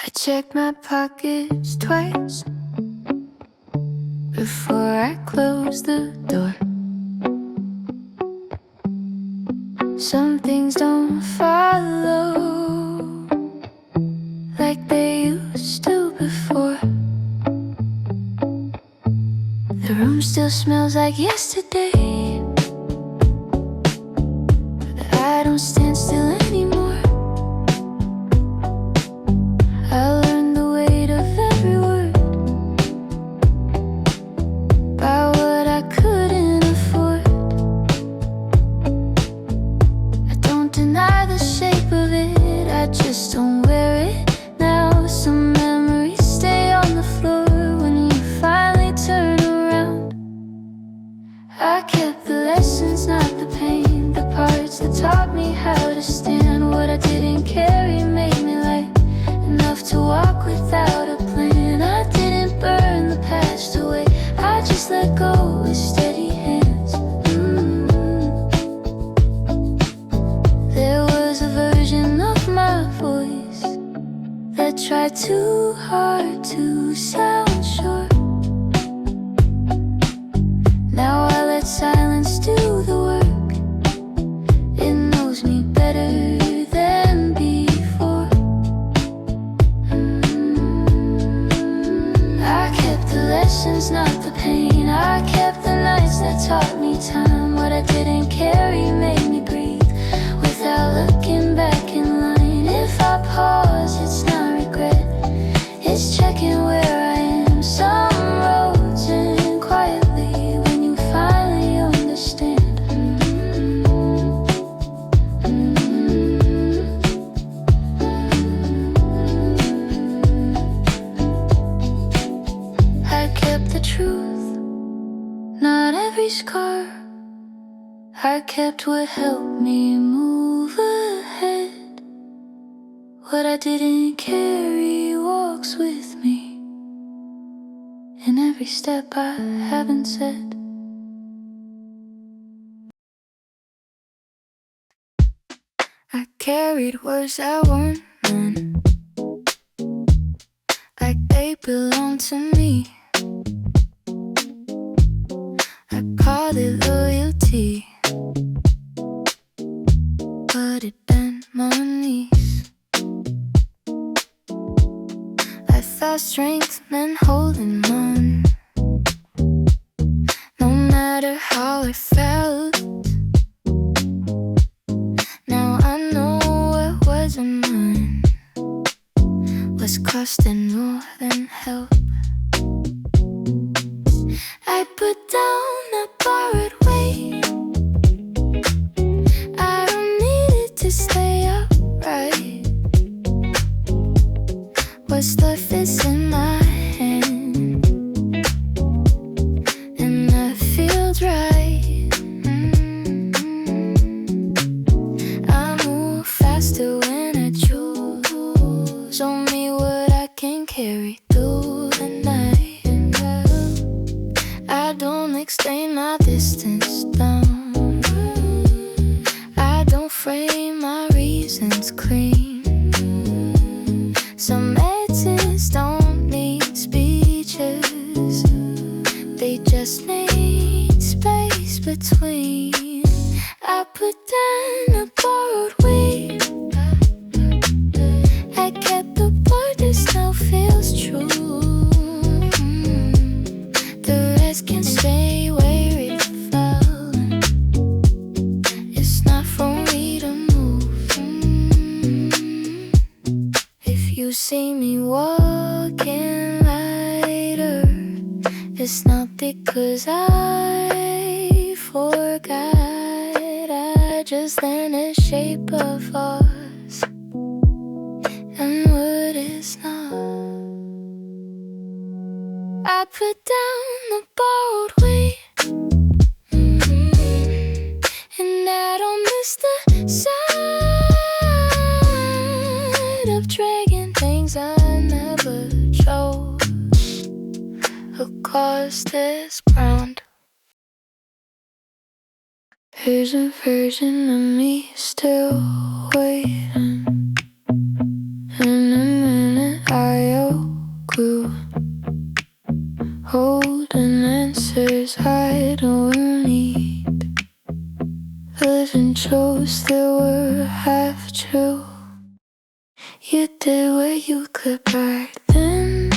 I check my pockets twice before I close the door. Some things don't follow like they used to before. The room still smells like yesterday, but I don't stand still anymore. I learned the weight of every word by what I couldn't afford. I don't deny the shape of it, I just don't wear it now. Some memories stay on the floor when you finally turn around. I kept the lessons, not the pain, the parts that taught me how to stand. What I didn't carry made me light enough to walk without a plan. I didn't burn the past away, I just let go with steady hands. There was a version of my voice that tried too hard to sound sure. Now I let silence do the work, it knows me better than before. I kept the lessons, not the pain, I kept the nights that taught me time. What I didn't carry made me breathe without looking back in line. If I pause, it's not regret, it's checking where I am. Some roads end quietly when you finally understand. I kept the truth, not every scar. I kept what helped me move ahead. What I didn't carry walks with me in every step I haven't said. I carried words that weren't mine, like they belonged to me. I called it loyalty, but it bent my knees. I thought strength meant holding on, no matter how I felt. Now I know what wasn't mine was costing more than help. I put down a borrowed weight, I don't need it to stay upright. What's left is in my hand, and that feels right. I move faster when I choose, show me what I can carry through the night. I don't explain my distance down, I don't frame my reasons clean. Some exits don't need speeches, they just need space between. I put down a borrowed weight, I kept the part that still feels true. The rest can stay where it fell, it's not for me to move. If you see me walking lighter, it's not because I forgot, I just learned the shape of us and what is not. I put down a borrowed weight, and I don't miss the side of dragging things I never chose across this ground. Here's a version of me still waiting. In a minute I truths that were half true. You did what you could back then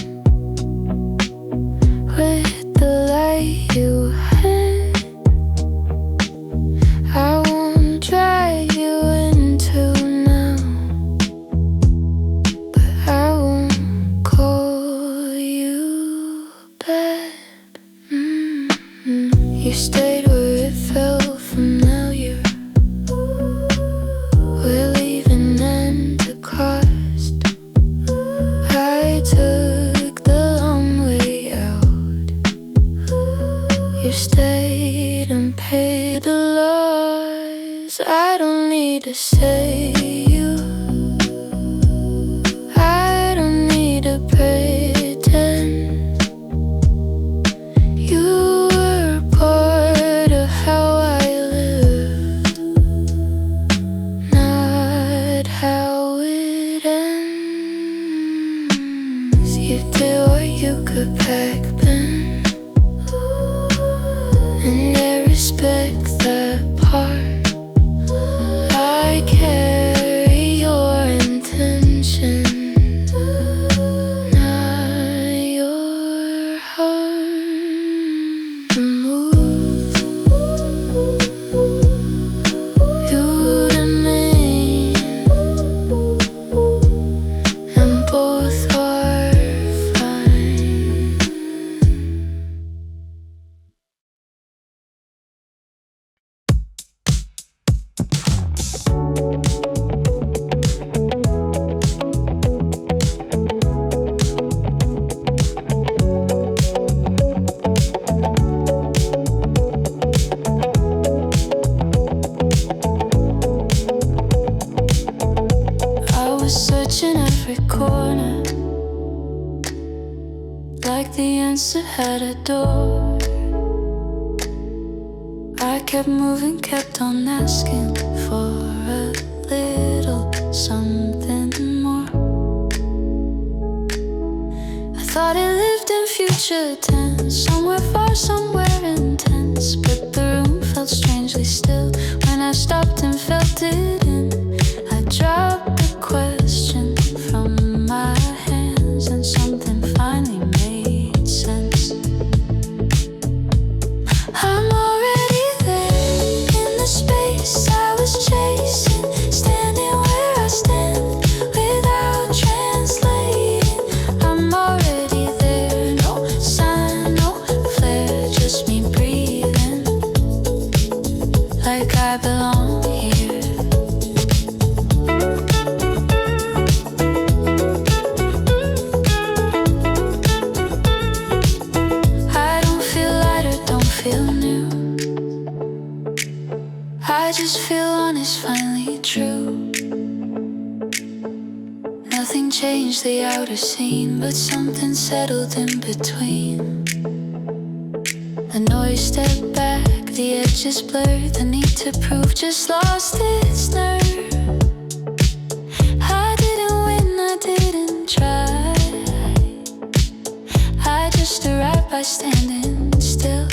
with the light you had. I won't drag you into now, but I won't call you bad. You stayed where it felt familiar. We're leaving and the cost. I took the long way out. You stayed and paid the loss. I don't need to say you. I don't need to pretend. You were part of how I lived, not how it ends. You did what you could back then, and I respect that part. I carry your intention, not your heart. Move you remain, and both are fine. I was searching every corner, like the answer had a door. I kept moving, kept on asking for a little something more. I thought it lived in future tense, somewhere far, somewhere intense. But the room felt strangely still when I stopped and felt it in. I dropped the question from my hands, and something finally made sense. I'm already there in the space I was chasing, standing where I stand without translating. I'm already there, no sign, no flare, just me breathing like I belong here. I don't feel light or don't feel new. I just feel honest, finally true. Nothing changed the outer scene, but something settled in between. The noise stepped back, the edges blurred, the need to prove just lost its nerve. I didn't win, I didn't try. I just arrived by standing still.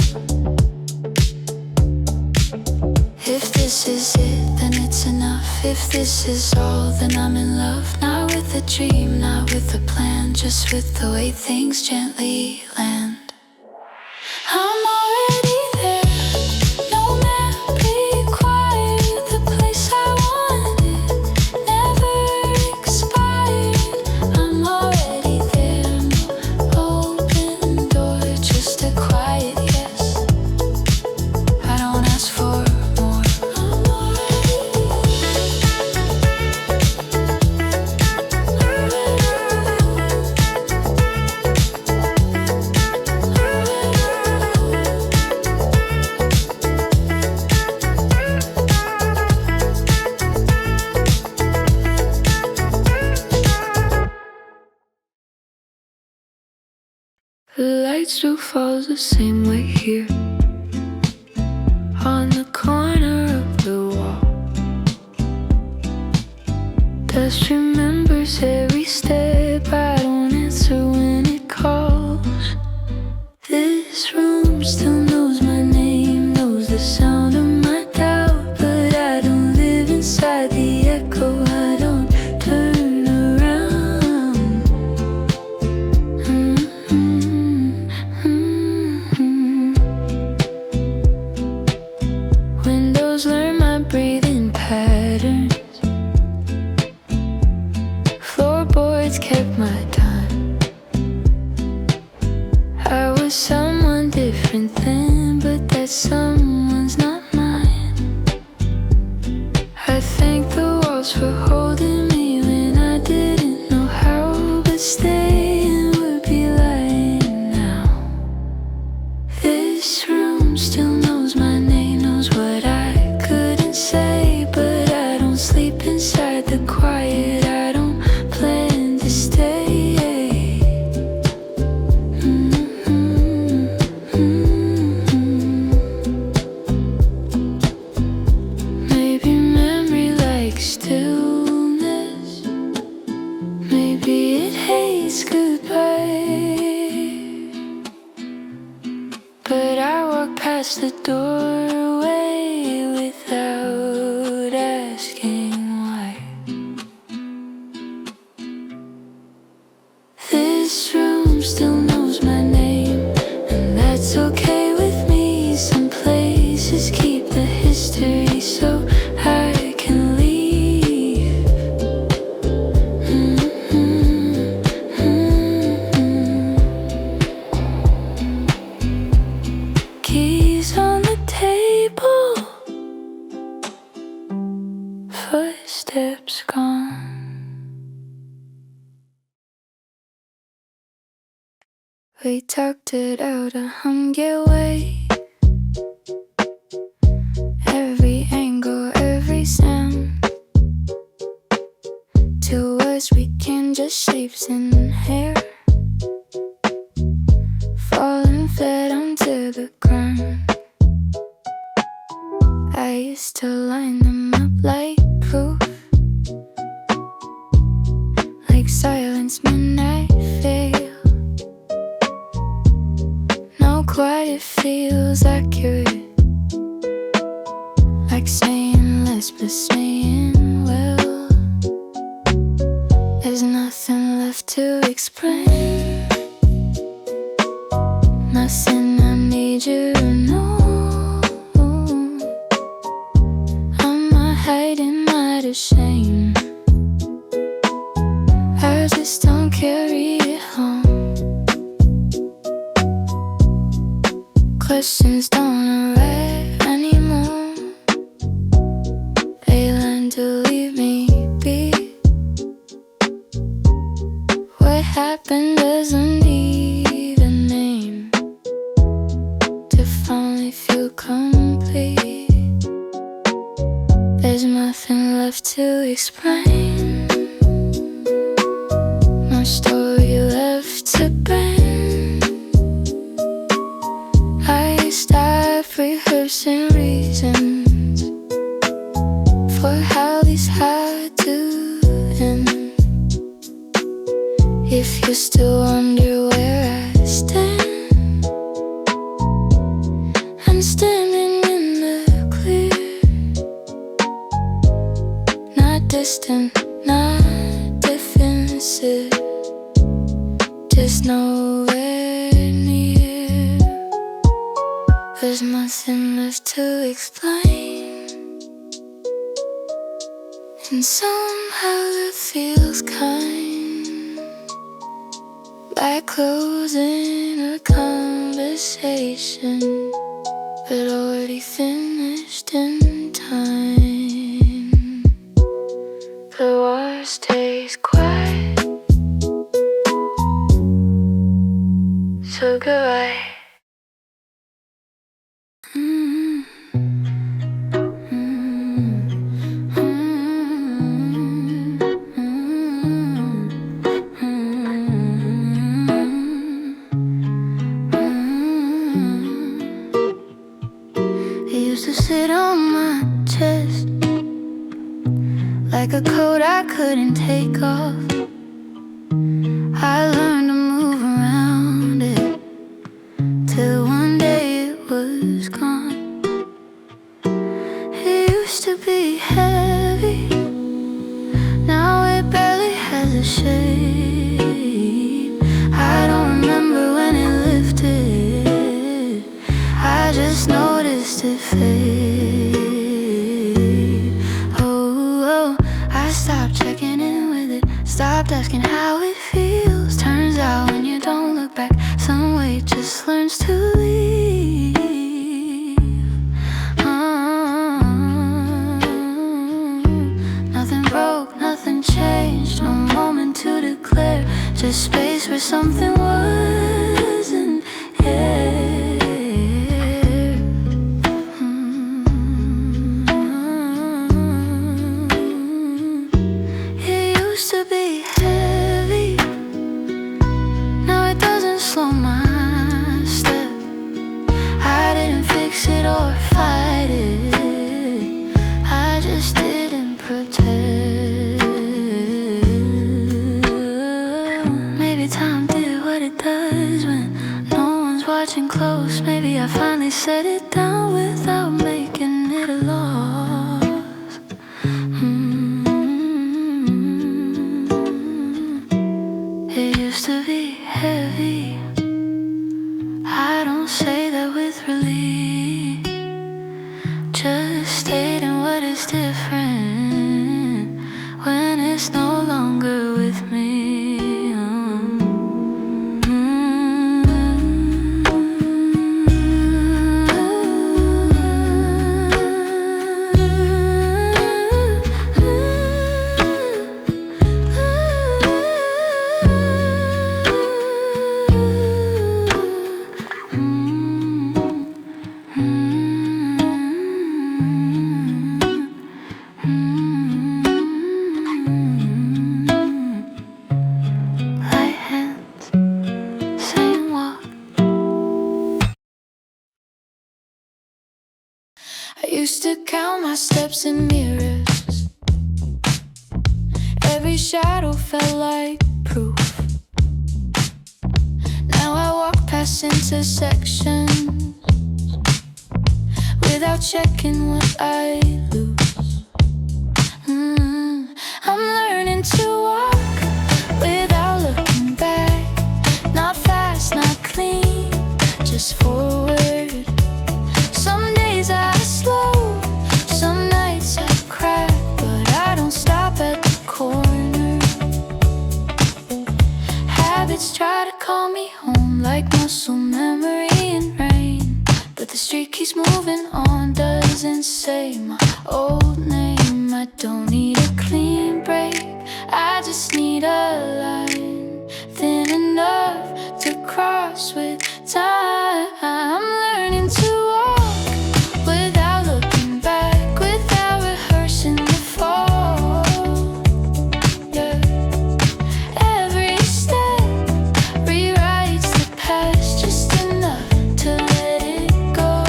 If this is it, then it's enough. If this is all, then I'm in love. Not with a dream, not with a plan, just with the way things gently land. I'm already there, no map required. The place I wanted never expired. I'm already there, no open door, just a quiet yes. I don't ask for more. I'm already The light still falls the same way here, on the corner of the wall. Dust remembers every step, I don't answer when it calls. This room still knows my name, knows the sound of my doubt, but I don't my time. I was someone different then, but that someone's not mine. I thank the walls for holding me when I didn't know how, but staying would be lying now. This room still knows my name, knows what I couldn't say, but I don't sleep inside the quiet. I don't plan to stay. Maybe memory likes stillness. Maybe it hates goodbye. But I walk past the doorway without asking why. This room still knows my name, and that's okay with me. Some places keep the history so I can leave. Keys on the table, footsteps gone. We talked it out, a get way. Every angle, every sound. To us we can just shapes in hair, falling flat onto the ground. I used to line them up like proof, like silence when I fail. No quiet feels accurate, like saying less but saying well. There's nothing left to explain, nothing I need you to know. I'm not hiding, not ashamed, I just don't carry it home. Questions don't arrive anymore, they learn to leave me be. What happened doesn't need a name to finally feel complete. There's nothing left to explain, no story left to bend. I stopped rehearsing reasons for how these had to end. If you still wonder where I stand, I'm standing in the clear, not distant, not defensive, just nowhere near. There's nothing left to explain, and somehow that feels kind, like closing a conversation, but already finished in time. The war stays quiet, so goodbye. Used to sit on my chest like a coat I couldn't take off. I learned to move around it till one day it was gone. It used to be heavy, now it barely has a shape. I don't remember when it lifted, I just noticed it fade. Oh, I stopped checking in with it, stopped place where something wasn't here. It used to be heavy, now it doesn't slow my step. I didn't fix it or fight it, I just didn't protect. Maybe time did what it does when no one's watching close. Maybe I finally set it down without making it a loss. It used to be heavy, I don't say that with relief, just stating what is different when it's no longer with me. I used to count my steps in mirrors, every shadow felt like proof. Now I walk past intersections without checking what I lose. I'm learning to walk without looking back, not fast, not clean, just forward. Some days I slow, some nights I crack, but I don't stop at the corner. Habits try to call me home like muscle memory and rain, but the street keeps moving on, doesn't say my old name. I don't need a clean break, I just need a line thin enough to cross with time. I'm learning to walk without looking back, without rehearsing the fall. Yeah. Every step rewrites the past just enough to let it go.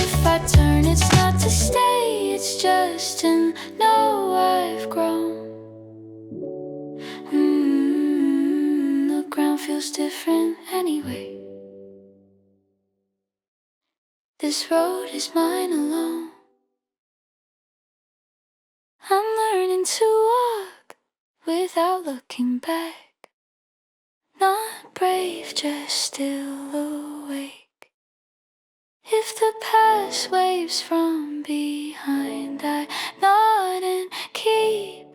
If I turn, it's not to stay, it's just to know I've grown. The ground feels different anyway. This road is mine alone. I'm learning to walk without looking back, not brave, just still awake. If the past waves from behind, I nod and keep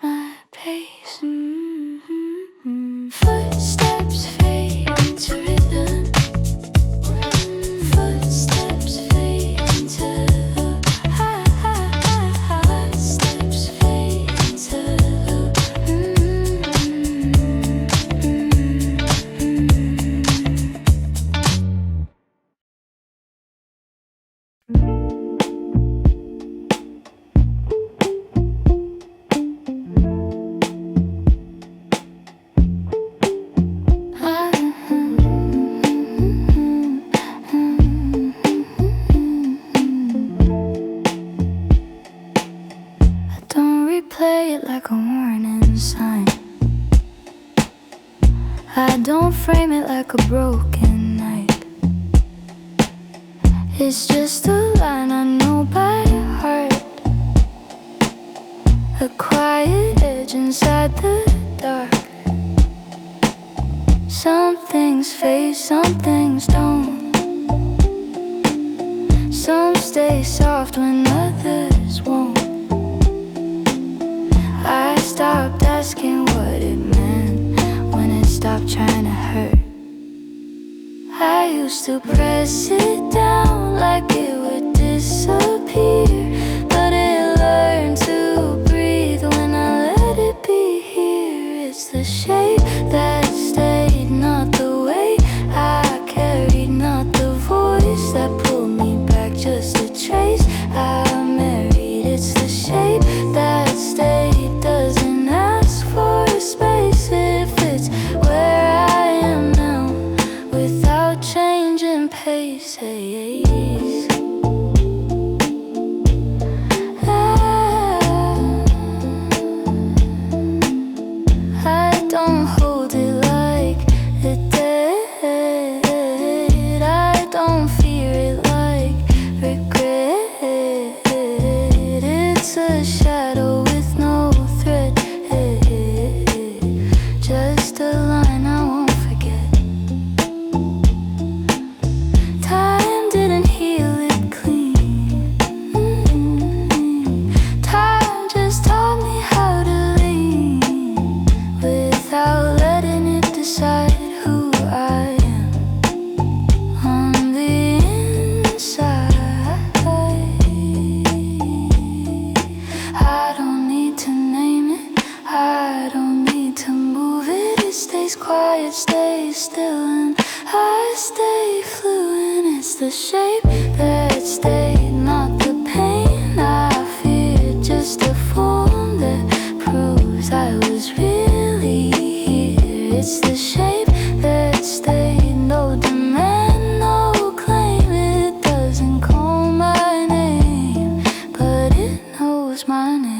my pace. Footsteps fade into rhythm, footsteps fade into footsteps fade play it like a warning sign, I don't frame it like a broken night. It's just a line I know by heart, a quiet edge inside the dark. Some things fade, some things don't. Some stay soft when others won't. I stopped asking what it meant when it stopped trying to hurt. I used to press it down like it would disappear, but it learned to breathe when I let it be here. It's the shape that stayed, not the way I carried, not the voice that pulled me back, just a trace I married. It's the shape that stayed, doesn't ask for a space. It fits where I am now, without changing pace. I don't hold it like a debt. I don't fear it like regret. It's a shadow with no thread, just a line I won't forget. Time didn't heal it clean. Time just taught me how to lean, without letting it decide who I am on the inside. I don't need to name it, I don't need to move it. It stays quiet, stays still, and I stay fluent. It's the shape that stayed, not the pain I feared, just a form that proves I was really here. It's the shape that stayed, no demand, no claim. It doesn't call my name, but it knows my name.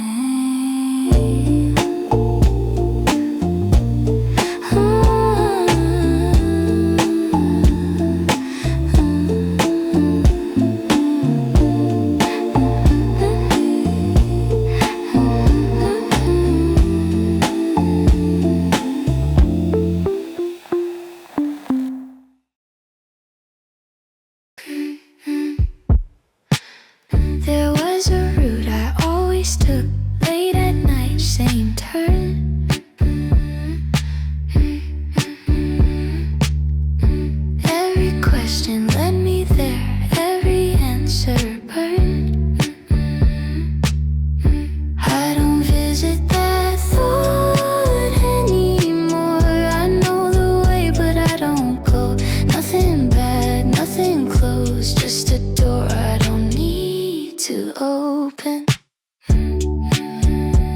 There was a route I always took, late at night, same turn. Every question led me there, every answer burned. I don't visit that thought anymore. I know the way, but I don't go. Nothing bad, nothing closed, just a door I don't need to open.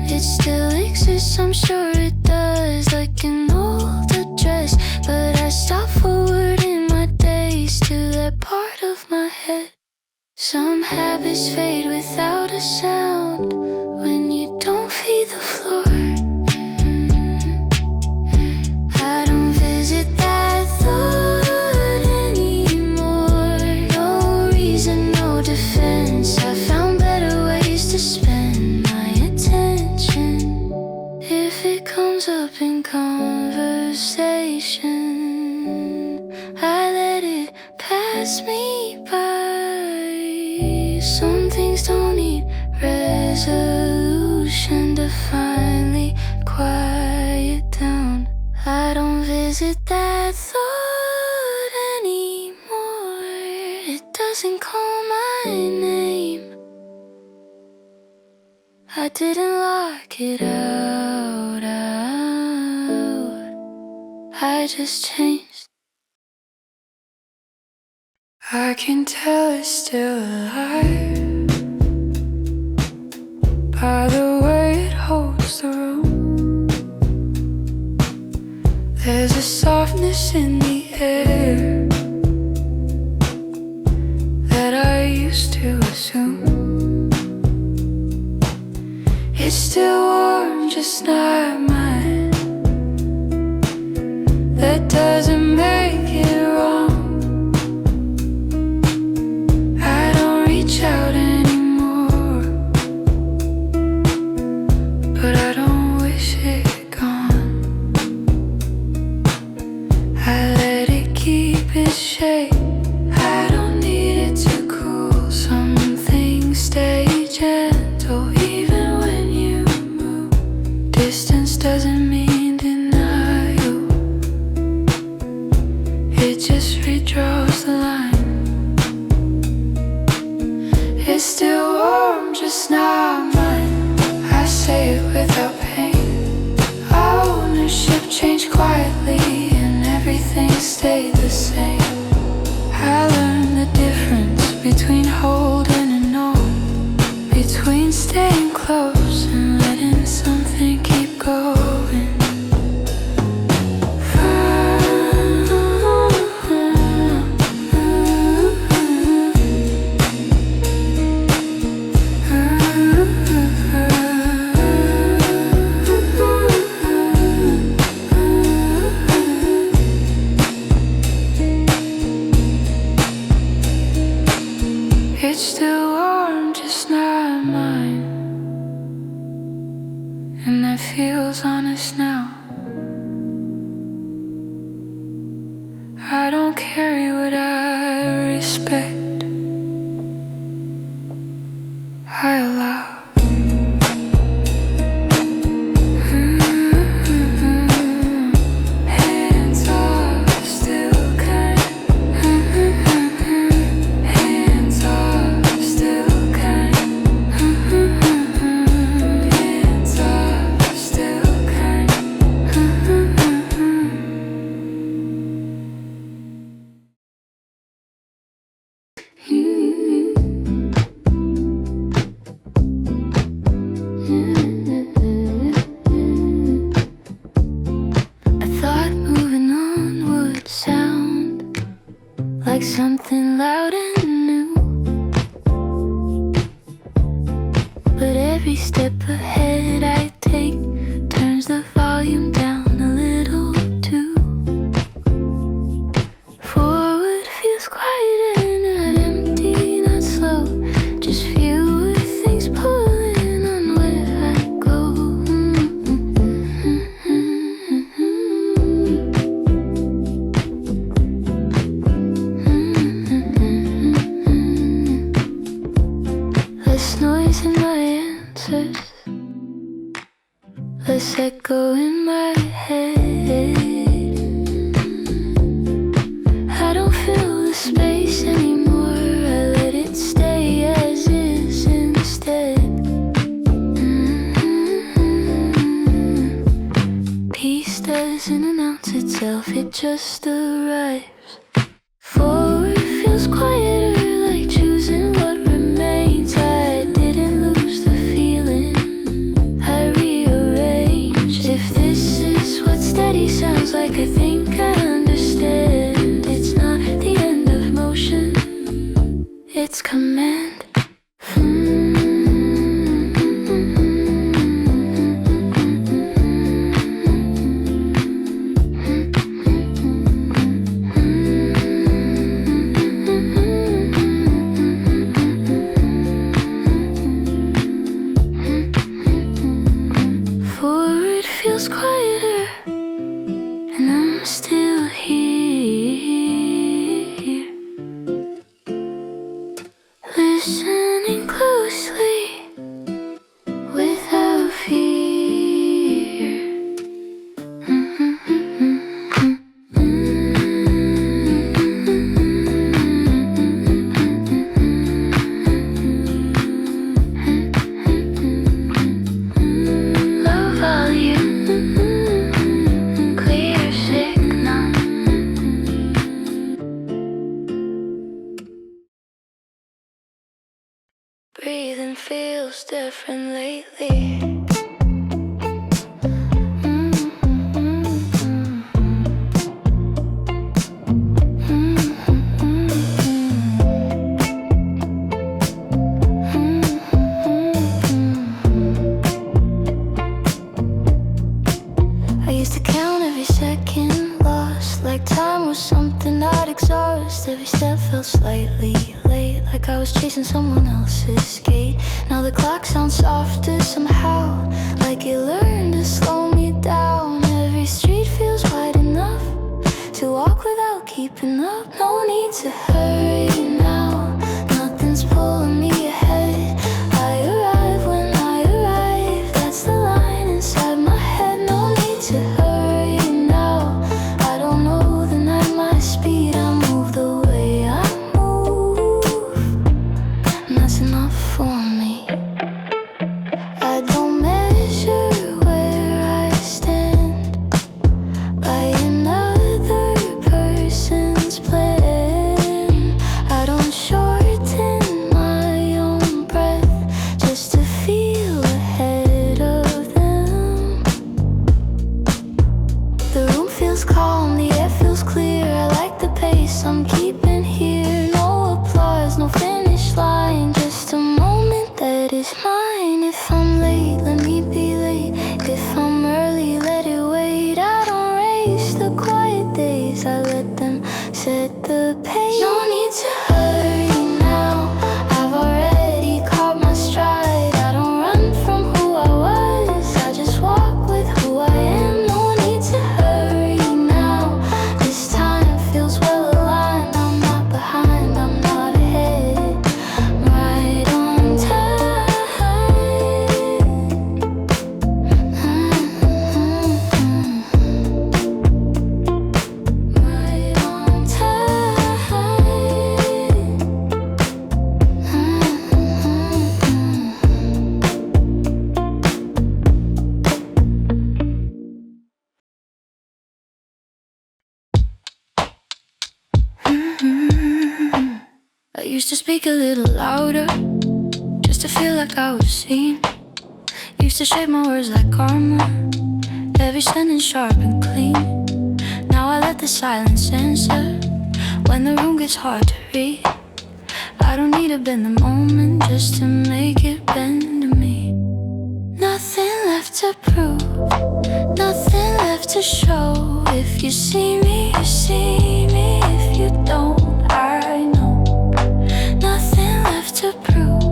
It still exists, I'm sure it does, like an old address. But I stop forwarding my days to that part of my head. Some habits fade without a sound when you don't feed the floor. I don't visit that thought anymore. No reason, no defense. I found better ways to spend my attention. If it comes up in conversation, I let it pass me by. Some things don't need resolution to finally quiet down. I don't visit that thought anymore. It doesn't call my name. I didn't lock it out. I just changed. I can tell it's still alive by the way it holds the room. There's a softness in the air that I used to assume. It's still warm, just not mine. That doesn't make it wrong. I don't reach out anymore, but I don't wish it gone. I let it keep its shape. I don't need it to cool. Some things stay gentle even when you move. Distance changed quietly and everything stayed the same. I learned the difference between holding and on, between staying close and letting something keep going. It's still warm, just not mine, and that feels honest now. I don't carry what I respect, I allow. Hands off, still kind. Hands off, still kind. Hands off, still kind. I thought moving on would sound like something loud and new, but every step ahead I take turns the volume down a little too. Forward feels quieter, not empty, not slow, just fewer things pulling on where I go. Less noise in my answers, less echo in my head. I don't fill the space anymore, I let it stay as is instead. Peace doesn't announce itself, it just arrives. Forward feels quieter, like choosing what remains. I didn't lose the feeling, I rearranged. If this is what steady sounds like, I think I understand. It's not the end of motion, it's command. Forward feels quieter, and I'm still here, listening closely without fear. Low volume, clear signal. Breathing feels different lately. I used to count every second lost, like time was something I'd exhaust. Every step felt slightly late, like I was chasing someone else's gate. Now the clock sounds softer somehow, like it learned to slow me down. Every street feels wide enough to walk without keeping up. No need to hurry now, nothing's pulling me ahead. I arrive when I arrive, that's the line inside my head. No need to hurry now, I don't know the night, my speed, I move the way I move, and that's enough for me. I don't measure where I stand, feels calm, the air feels clear. I like the pace I'm keeping here. No applause, no finish line, just a moment that is mine. If I'm late, let me be late. If I'm early, let it wait. I don't race the quiet days, I let them set the pace. No need to hurry now, I've already caught my stride. I don't run from who I was, I just walk with who I am. No need to hurry now, this time feels well aligned. I'm not behind, I'm not ahead, I'm right on time. Right on time. I used to speak a little louder, just to feel like I was seen. Used to shape my words like armor, every sentence sharp and clean. Now I let the silence answer when the room gets hard to read. I don't need to bend the moment just to make it bend to me. Nothing left to prove, nothing left to show. If you see me, you see me. If you don't, I know. Nothing left to prove,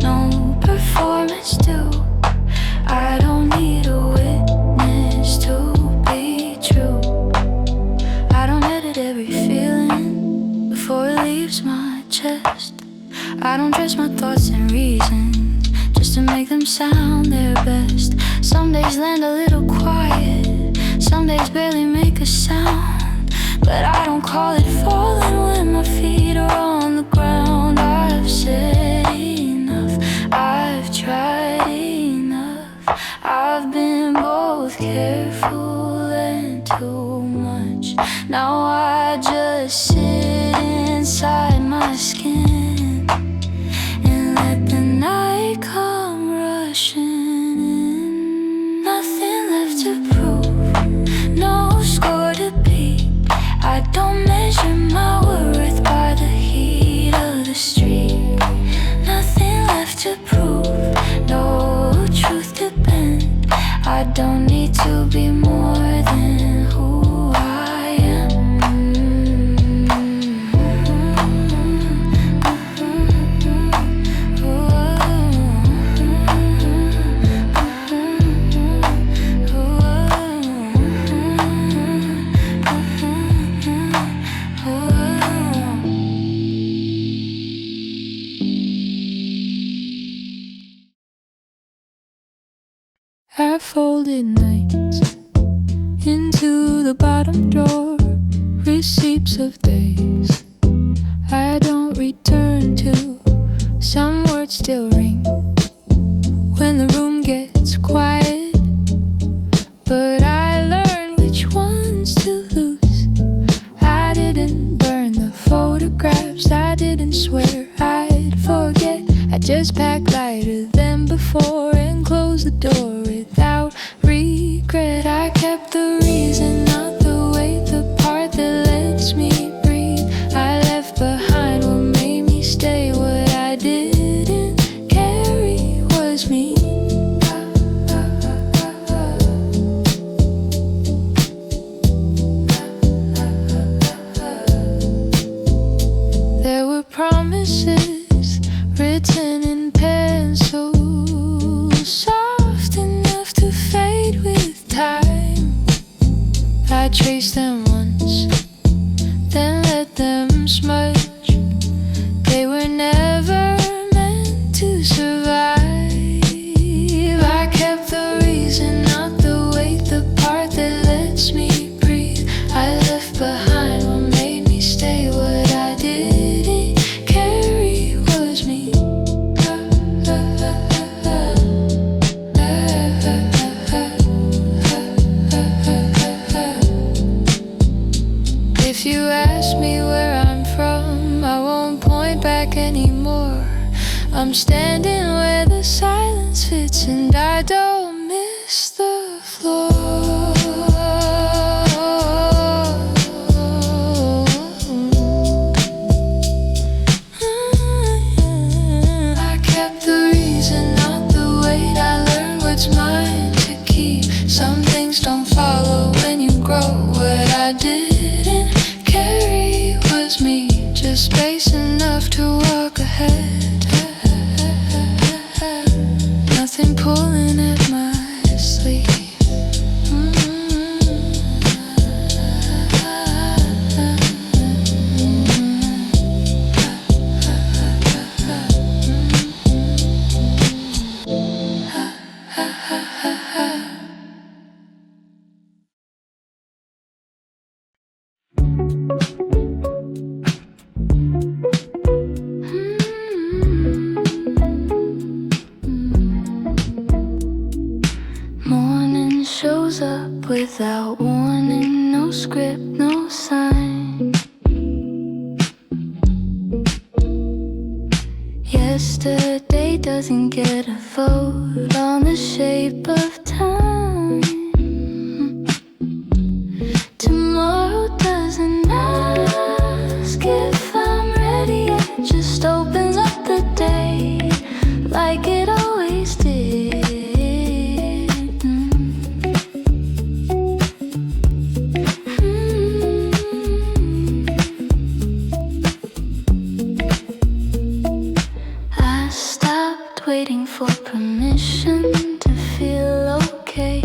no performance due. I don't need a witness to be true. I don't edit every feeling before it leaves my chest. I don't dress my thoughts in reasons just to make them sound their best. Some days land a little quiet, some days barely make a sound. But I don't call it falling when my feet are on the ground. I've said enough, I've tried enough. I've been both careful and too much. Now I just sit inside my skin and let the night come rushing in. Nothing left to prove, no score to beat. I don't measure my worth by the heat of the street. Nothing left to prove, no truth to bend. I don't need to be more than who I am. I folded nights into the bottom drawer, receipts of days I don't return to. Some words still ring when the room gets quiet, but I learned which ones to lose. I didn't burn the photographs, I didn't swear I'd forget. I just packed lighter than before and closed the door without regret. I kept the reason, not the weight, the part that lets me breathe. I left behind what made me stay, what I didn't carry was me. There were promises written in pencil, soft enough to fade with time. I traced them once, then let them smudge. They were never meant to survive. I kept the reason, not the weight, the part that lets me breathe. I left behind what made me stay, what I didn't carry was me. If you ask me where I'm from, I won't point back anymore. I'm standing where the silence fits and I don't miss the floor. I didn't carry was me, just space enough to walk ahead. Nothing pulling at my sleeve. Morning shows up without warning, no script, no sign. Yesterday doesn't get a vote on the shape of time. Tomorrow doesn't ask if I'm ready, it just opens up the day like it always did. I stopped waiting for permission to feel okay.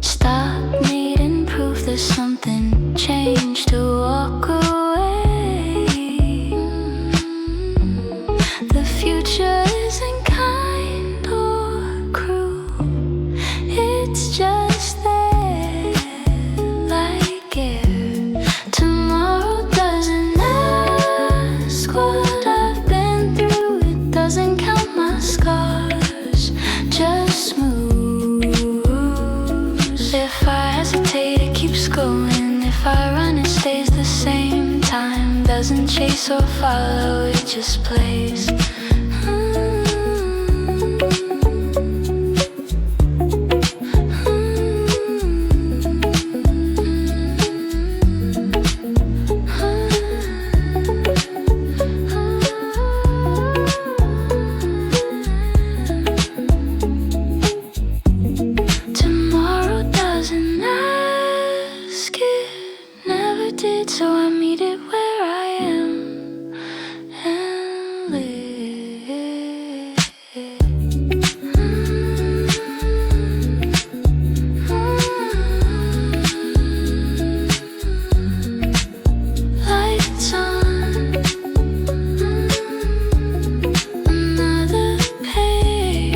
Stop needing proof there's something changed to walk away. The future isn't kind or cruel, it's just there like air. Tomorrow doesn't ask what I've been through, it doesn't count my scars, just moves. If I hesitate, it keeps going. If I run, it stays the same. Time doesn't chase or follow, it just plays. Tomorrow doesn't ask, it never did, so I meet it where I am and live. Lights on, another page.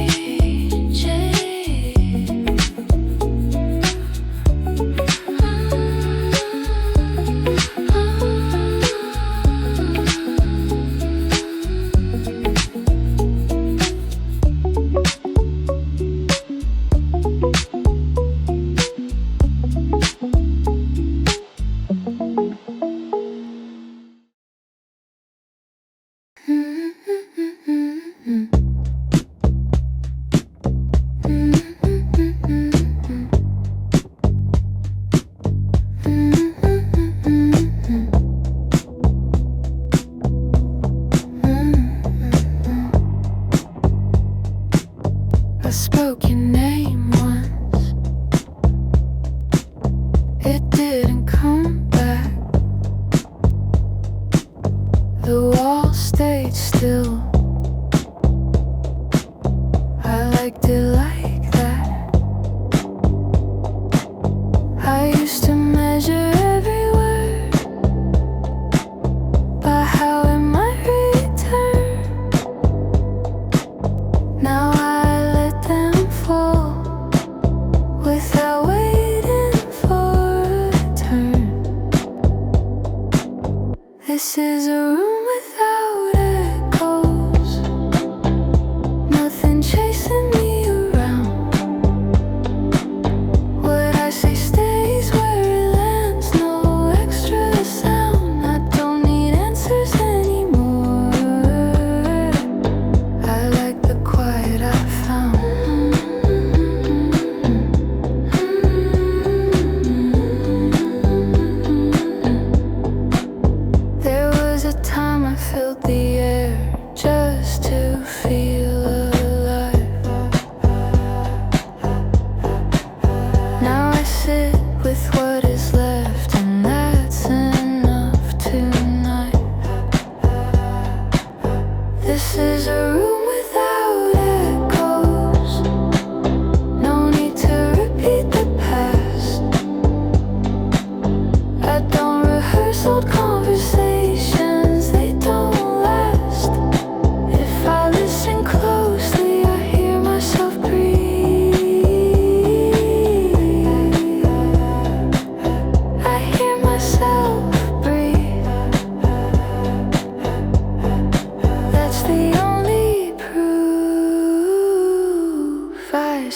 I spoke your name once, it didn't come back. The wall stayed still, I liked it like that. I used to measure every word by how it might return. Now I let them fall without waiting for a turn. This is a room without echoes, nothing chasing me around.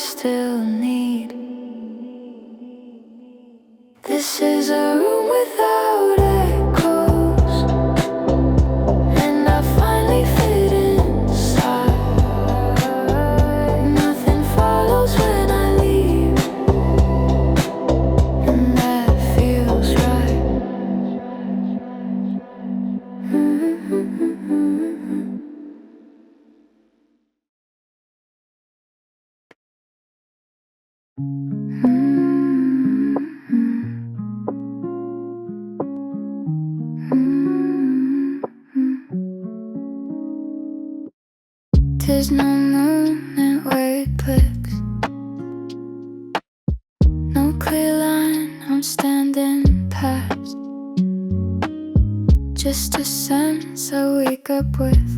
still need. This is a room without echoes, and I finally fit inside. Nothing follows when I leave, and that feels right. There's no moon and where it clicks, no clear line I'm standing past, just a sense I wake up with,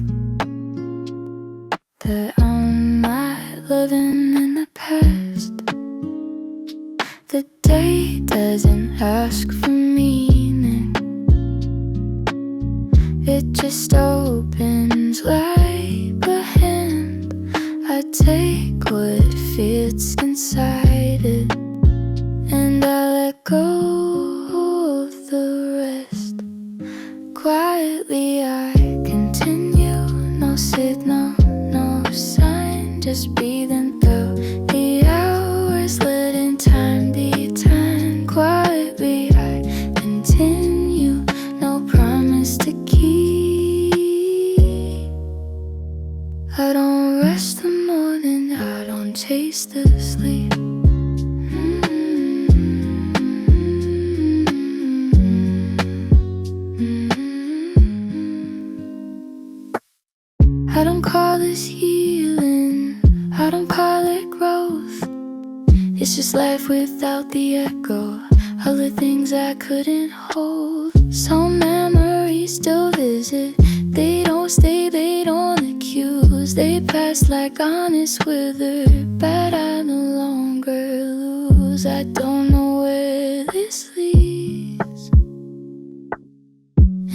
that I'm not living in the past. The day doesn't ask for meaning, it just opens like a hand. I take what fits inside it, and I let go of the rest. Quietly I continue, no signal, no sign, just breathing through the hours, letting time be time. Quietly I continue, no promise to keep. I don't rush the morning, I don't chase the sleep. I don't call this healing, I don't call it growth. It's just life without the echo of the things I couldn't hold. Some memories still visit, they don't stay, they don't accuse. They pass like honest withered, but I no longer lose. I don't know where this leads,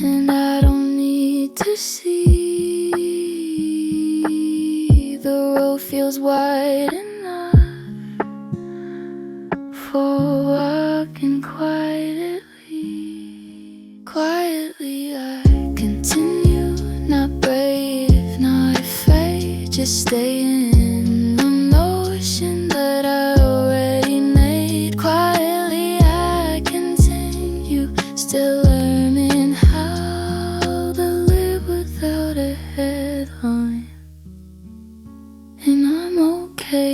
and I don't need to see. The road feels wide enough for walking quietly. Quietly I continue, not brave, not afraid, just stay in the motion that I already made. Quietly I continue, still learning how to live without a headline. And I'm okay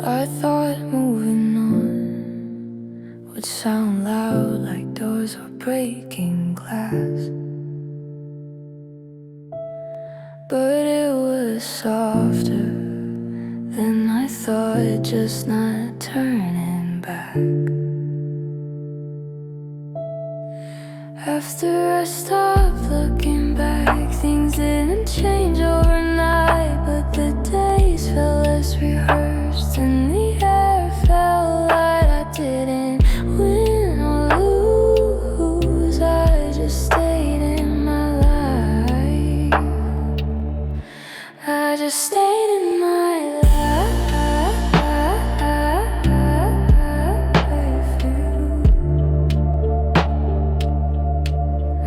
I thought moving on would sound loud like doors were breaking glass, but it was softer than I thought, just not turning back. After I stopped looking back, things didn't change overnight, but the days felt less rehearsed and the air felt like I didn't win or lose. I just stayed in my life. I just stayed in my life.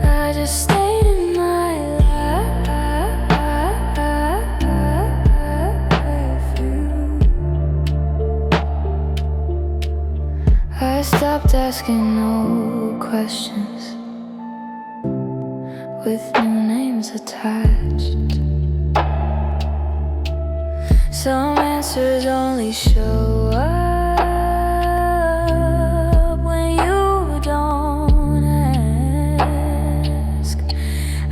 I just stayed in my life. I stopped asking no questions with new names attached. Some answers only show up when you don't ask.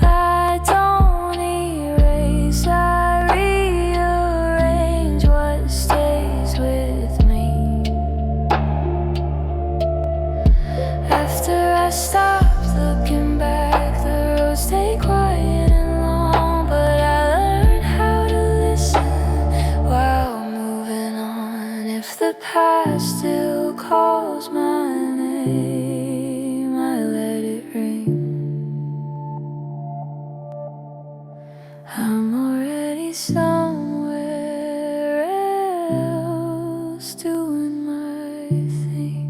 I don't erase, I rearrange what stays with me. After I stopped looking back, the roads stay quiet and long, but I learned how to listen while moving on. If the past still calls my name, I let it ring. I'm already somewhere else doing my thing.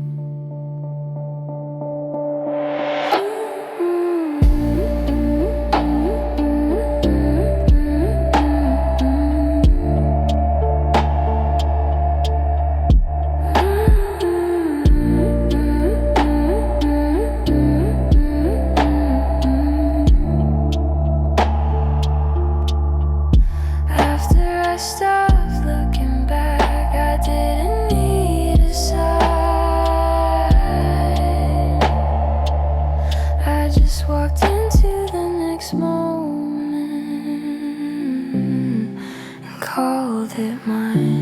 After I stopped looking back, I didn't need a sign. I just walked into the next moment and called it mine.